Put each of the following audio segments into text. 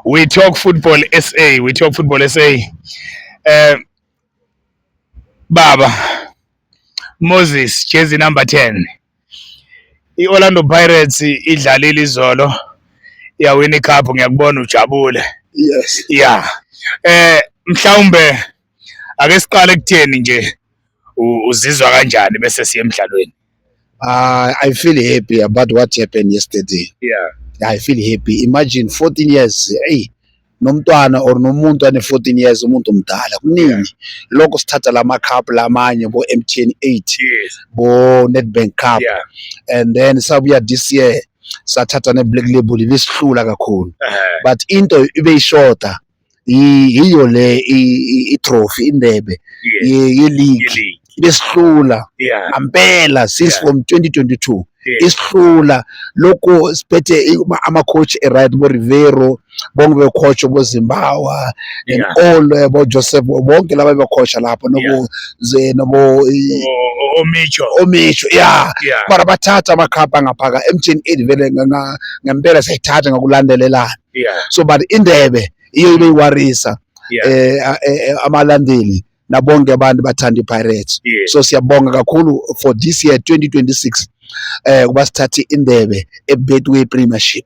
We talk football SA. We talk football SA. Uh, Baba Moses, jersey number 10. I-Orlando Pirates idlalile izolo. Yawina icup ngiyakubona ujabule. Yes. Yeah. Mhlawumbe ake siqale kutheni nje uzizwa kanjani bese siye emidlalweni. I feel happy about what happened yesterday. Yeah. I feel happy. Imagine 14 years. Hey, nomntwana or nomuntu ane 14 years umuntu omdala kunini lokho sithatha lama cup lamanye bo MTN 8 Yes. bo Nedbank Cup. Yeah. And then sabuya this year sathatha ne Black Label ibisihlula kakhulu. Uh-huh. But into ibe ishota yiyo le I trophy indebe ye league ibesihlula ngampela since from 2022 isihlula lokho siphethe ama coach right bo Rivero bonke be coach bo Zimbabwe and all bo Joseph bonke laba be coach lapho nobo Zeno bo Omicho mara bathatha amakhapha ngaphaka MTN 8 vele ngempela sayithatha ngakulandelelana. So but indebe iyo ibeyiwarisa amalandeli nabonke abantu bathanda iPirates. So siyabonga kakhulu for this year 2026 kuba sithathe indebe eBetway Premiership.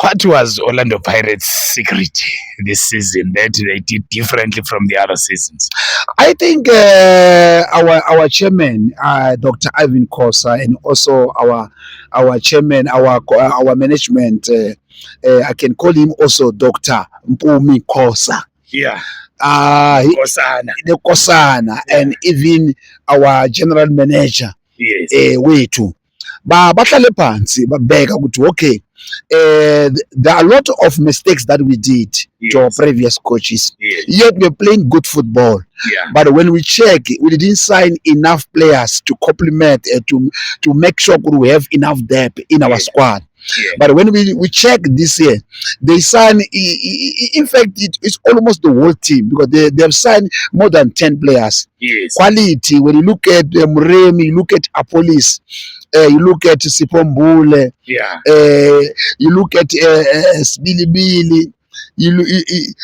What was Orlando Pirates' secret this season that they did differently from the other seasons? I think our chairman, Dr. Ivan Khosa, and also our chairman, our management, I can call him also Dr. Mpumi Khosa. Yeah. The Kosana, and even our general manager. Yes. Wethu bahlale phansi babeka ukuthi okay there are a lot of mistakes that we did to our previous coaches. Yet we're playing good football. But when we check, we didn't sign enough players to complement to make sure we have enough depth in our squad. But when we check this year, they sign. In fact, it's almost the whole team because they have signed more than 10 players. Quality. When you look at Muremi, you look at Apolis, you look at Sipombule, you look at Sbilibili. You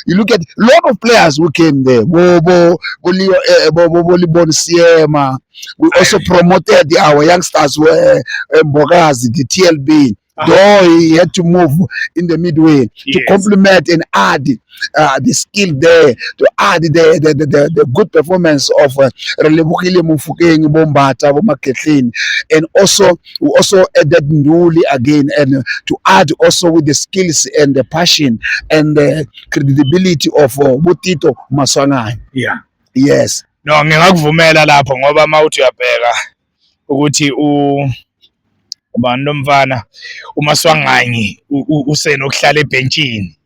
look at a lot of players who came there. We also promoted our youngsters were Mbogazi, the TLB. Though he had to move in the midway to complement and add the skill there, to add the good performance of Relebukile Mufukeng, Bombata, Bomaketlin, and also we also added Nduli again, and to add also with the skills and the passion and the credibility of Butito Maswangai. Yes. No, ngingakuvumela lapho ngoba mawuthi uyabheka ukuthi ubani lomfana uMaswanganyi usenokuhlala ebhenchini.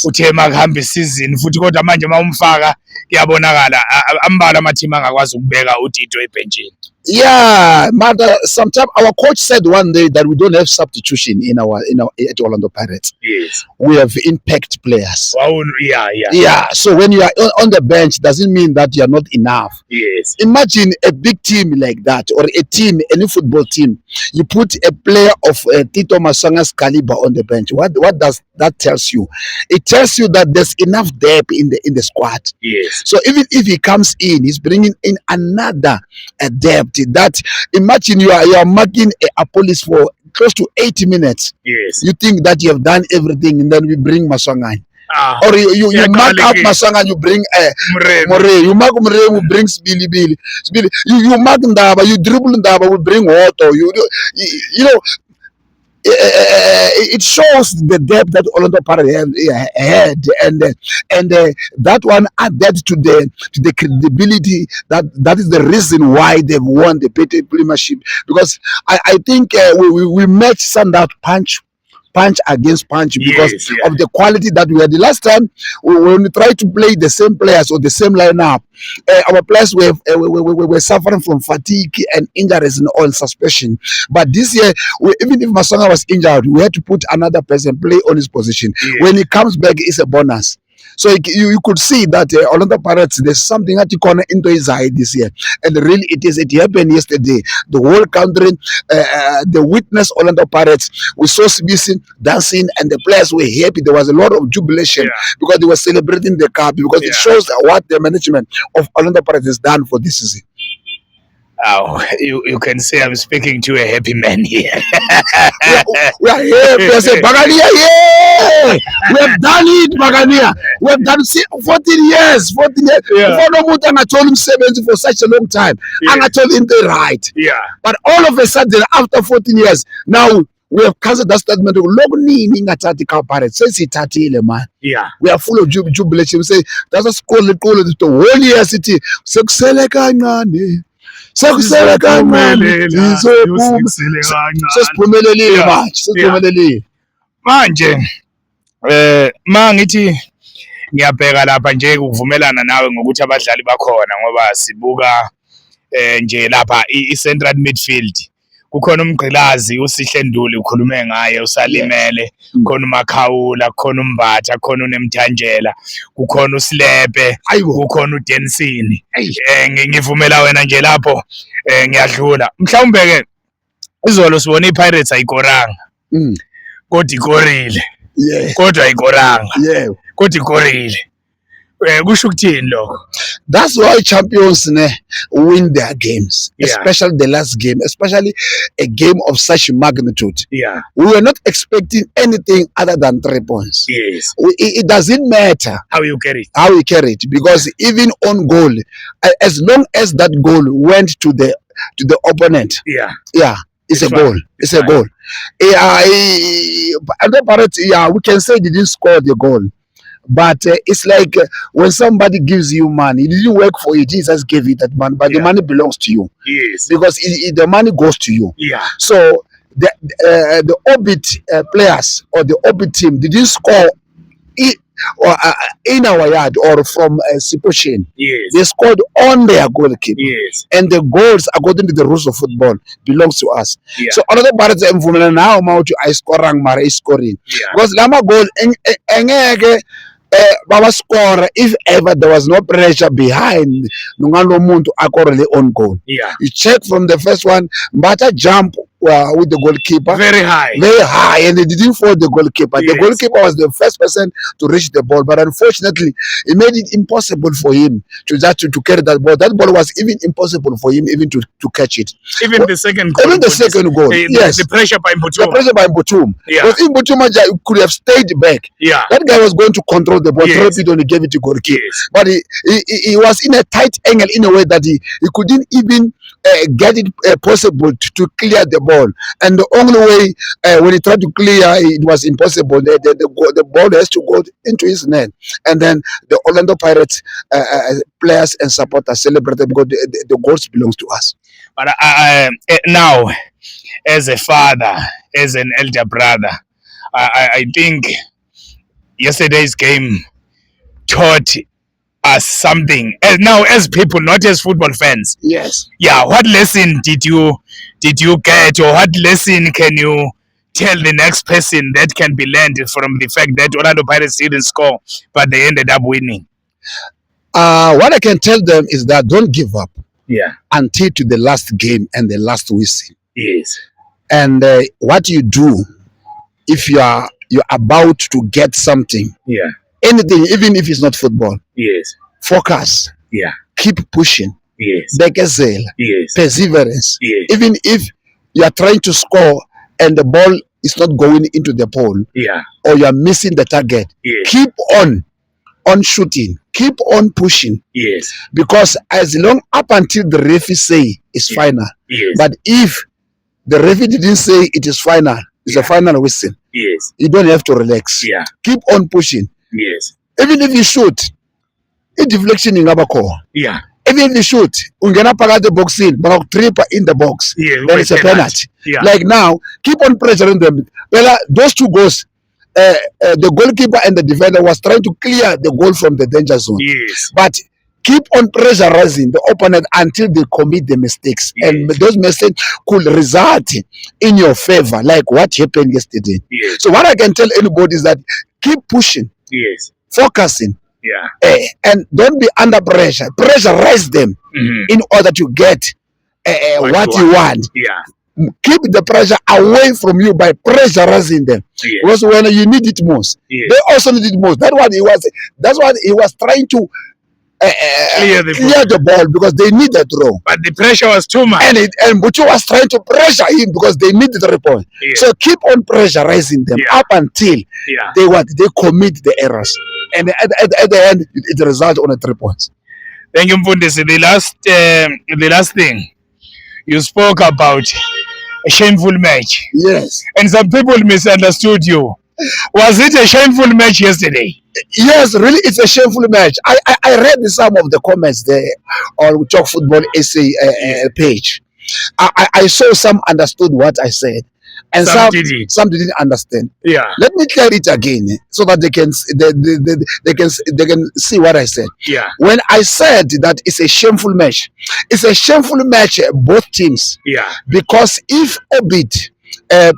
Uthe makuhamba isizini futhi kodwa manje mawumfaka kuyabonakala ambala amateam angakwazi ukubeka uTito ebhenchini. But sometimes our coach said one day that we don't have substitution in our at Orlando Pirates. We have impact players. So when you are on the bench, doesn't mean that you are not enough. Imagine a big team like that, or a team, any football team. You put a player of Tito Maswanga's caliber on the bench. What does that tells you? It tells you that there's enough depth in the squad. So even if he comes in, he's bringing in another depth. That imagine you are marking a police for close to 80 minutes. You think that you have done everything, and then we bring Maswanganyi. Or you mark up Maswanganyi, you bring Murray. You mark Murray, we bring Sbilibili. You mark Ndaba, you dribble Ndaba, we bring Otto. You know. It shows the depth that Orlando Pirates had, and that one added to the credibility that is the reason why they've won the Betway Premiership. Because I think we matched Sundown punch against punch because of the quality that we had. The last time when we tried to play the same players or the same lineup, our players were suffering from fatigue and injuries and all suspension. But this year, even if Masanga was injured, we had to put another person play on his position. When he comes back, it's a bonus. So you could see that Orlando Pirates, there's something that you corner into his eye this year, and really it happened yesterday. The whole country, the witness Orlando Pirates, we saw CBC dancing, and the players were happy. There was a lot of jubilation because they were celebrating the cup, because it shows what the management of Orlando Pirates has done for this season. Oh, you can say I'm speaking to a happy man here. we are happy. I say, Bagania, yeah! We have done it, Bagania. We have done 14 years. 14 years. Before no more time, I told him 70 for such a long time. And I told him they're right. Yeah. But all of a sudden, after 14 years, now we have cancelled that statement. Man. Yeah. We are full of jubilation. We say, that's a school, the whole year city. Manje mangithi ngiyabheka lapha nje ukuvumelana nawe ngokuthi abadlali bakhona, ngoba sibuka nje lapha i-central midfield kukhona umgqilazi uSihle Nduli ukhulume ngaye usalimele, kukhona uMakhawula, kukhona uMbatha, kukhona uNemthanjela, kukhona uSilepe, kukhona uDensini. Ngivumela wena nje lapho ngiyadlula. Mhlawumbe ke izolo sibona iPirates ayikoranga, kodwa ikorile. Kodwa ayikoranga, kodwa ikorile. Kusho ukuthini lokho? That's why champions win their games, especially the last game, especially a game of such magnitude. Yeah. We were not expecting anything other than 3 points. Yes. It doesn't matter how you carry it, because even on goal, as long as that goal went to the opponent, it's a goal. It's a goal. The Pirates, we can say they didn't score the goal. But it's like when somebody gives you money, you didn't work for it, Jesus gave you that money, but the money belongs to you. Yes. Because the money goes to you. Yeah. So the Orbit players or the Orbit team didn't score in our yard or from Siposhin. Yes. They scored on their goalkeeper. Yes. And the goals, according to the rules of football, belongs to us. Yeah. So another part of now I scoring, Mara is scoring. Because Lama goal Baba score if ever there was no pressure behind Nungano Muntu Akorele on goal. Yeah. You check from the first one, Mbata jump with the goalkeeper. Very high, and they didn't fall the goalkeeper. Yes. The goalkeeper was the first person to reach the ball, but unfortunately, it made it impossible for him to carry that ball. That ball was even impossible for him even to catch it. Even the second goal. Even the second goal. Yes. The pressure by Mbutum. The pressure by Mbutum. Yeah. Because if Mbutum could have stayed back, that guy was going to control the ball. Yes. It only gave it to goalkeeper. Yes. But he was in a tight angle in a way that he couldn't even get it possible to clear the ball. And the only way when he tried to clear, it was impossible. The ball has to go into his net. And then the Orlando Pirates players and supporters celebrated because the goals belongs to us. But now, as a father, as an elder brother, I think yesterday's game taught us something. Now, as people, not as football fans. Yes. Yeah. What lesson did you get, or what lesson can you tell the next person that can be learned from the fact that Orlando Pirates didn't score, but they ended up winning? What I can tell them is that don't give up. Yeah. Until to the last game and the last whistle. Yes. And what you do if you're about to get something. Yeah. Anything, even if it's not football. Yes. Focus. Yeah. Keep pushing. Yes. Bekezela. Yes. Perseverance. Yes. Even if you are trying to score and the ball is not going into the pole. Yeah. Or you are missing the target. Yes. Keep on shooting. Keep on pushing. Yes. Because as long up until the referee say it's final. Yes. But if the referee didn't say it is final, it's a final whistle. Yes. You don't have to relax. Yeah. Keep on pushing. Yes. Even if you shoot, a deflection in Abako. Yeah. Even if you shoot, ungena paga the box in, but trip in the box. Yeah. Then it's a penalty. Yeah. Like now, keep on pressuring them. Well, those two goals, the goalkeeper and the defender was trying to clear the goal from the danger zone. Yes. But keep on pressurizing the opponent until they commit the mistakes. Yes. And those mistakes could result in your favor, like what happened yesterday. Yes. So what I can tell anybody is that keep pushing. Yes. Focusing, And don't be under pressure. Pressurize them in order to get what you want. Keep the pressure away from you by pressurizing them. Because when you need it most, they also need it most. That's what he was trying to clear the ball because they need the throw. But the pressure was too much. And Buchu was trying to pressure him because they need the 3 points. So keep on pressurizing them up until they commit the errors. And at the end, it results on a 3 points. Thank you, Mfundisi. The last thing you spoke about, a shameful match. Yes. And some people misunderstood you. Was it a shameful match yesterday? Yes, really, it's a shameful match. I read some of the comments there on Talk Football Essay page. I saw some understood what I said, and some didn't understand. Let me tell it again so that they can see what I said. When I said that it's a shameful match both teams. Because if Obit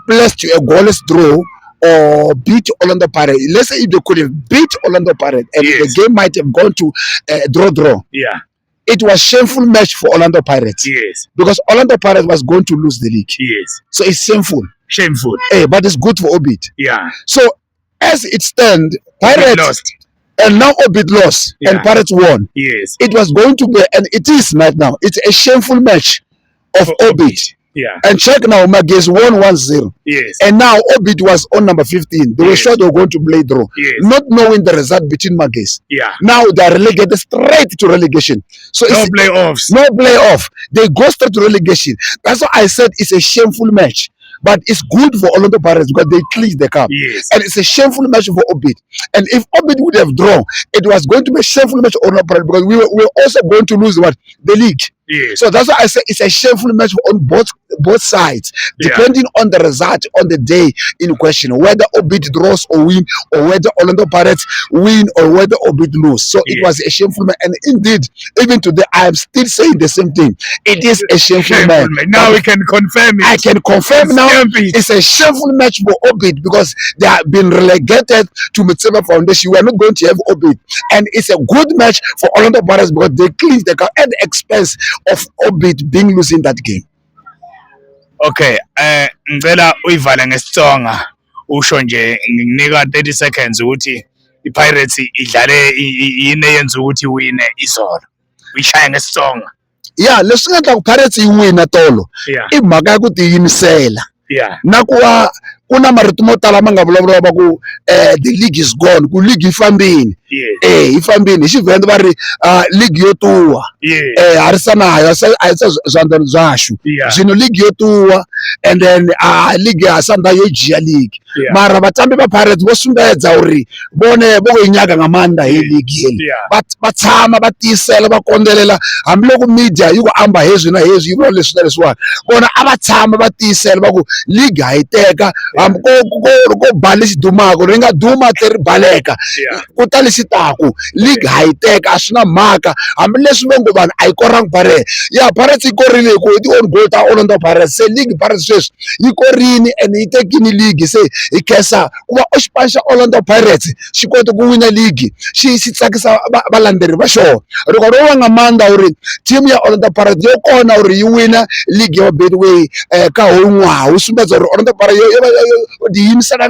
placed to a goalless draw or beat Orlando Pirates, let's say if they could have beat Orlando Pirates and the game might have gone to draw. It was shameful match for Orlando Pirates. Because Orlando Pirates was going to lose the league. So it's shameful. But it's good for Obit. So as it stands, Pirates lost. And now Obit lost and Pirates won. It was going to be, and it is right now, it's a shameful match of Obit. And check now, Magis won 1-0. And now Obit was on number 15. They were sure they were going to play draw. Not knowing the result between Magis. Now they are relegated straight to relegation. So no playoffs. No playoff. They go straight to relegation. That's why I said it's a shameful match. But it's good for Orlando Pirates because they cleaned the cup. And it's a shameful match for Obit. And if Obit would have drawn, it was going to be a shameful match for Orlando Pirates because we were also going to lose the league. So that's why I say it's a shameful match on both sides, depending on the result on the day in question, whether Obit draws or win, or whether Orlando Pirates win, or whether Obit lose. So it was a shameful match, and indeed, even today, I am still saying the same thing. It is a shameful match. Now we can confirm it. I can confirm now. It's a shameful match for Obit because they have been relegated to Mitseba Foundation. We are not going to have Obit, and it's a good match for Orlando Pirates because they cleaned the cup at the expense of Obit being losing that game. Okay, ngicela uyivale ngesitsonga usho nje nginika 30 seconds ukuthi iPirates idlale yini yenza ukuthi wine izolo. Uyishaya ngesitsonga. Leswi nga endla ku Pirates yi wina tolo. I mhaka ya ku tiyimisela. Na kuva kuna marito mo tala ma nga vulavuriwa va ku the league is gone, ku league yi fambini. Yi fambini, hi Xivenda va ri league yo tuwa. Harisanayo a yi zwandani byaxu. Zwino league yo tuwa and then league ya sanda yo jiya league. Mara vatambi va Pirates vo sumbedza uri vone vo yi nyaka nga manda hi league yeli. Va tshama va tiyisela va kondelela hambiloko media yi ku amba hezwi na hezwi yi vula leswi na leswiwani. Vona a va tshama va tiyisela va ku league ha yi teka hambi ko ba lexi dumaka ri nga duma tlhela ri baleka. Ku ta lexi taku league ha yi teka a swi na mhaka hambileswi va ngo vanhu a yi korangi Pirates. Pirates yi korile hi ku hi ti-own goal ta Orlando Pirates. Se league Pirates sweswi yi korini and yi tekini league se hi khensa ku va xipano xa Orlando Pirates xi kota ku wina league xi tsakisa valandzeleri va xona. Loko ro va nga manda uri team ya Orlando Pirates yo kona uri yi wina league ya Betway ka wun'wana wu sumbedza uri Orlando Pirates yo tiyimisela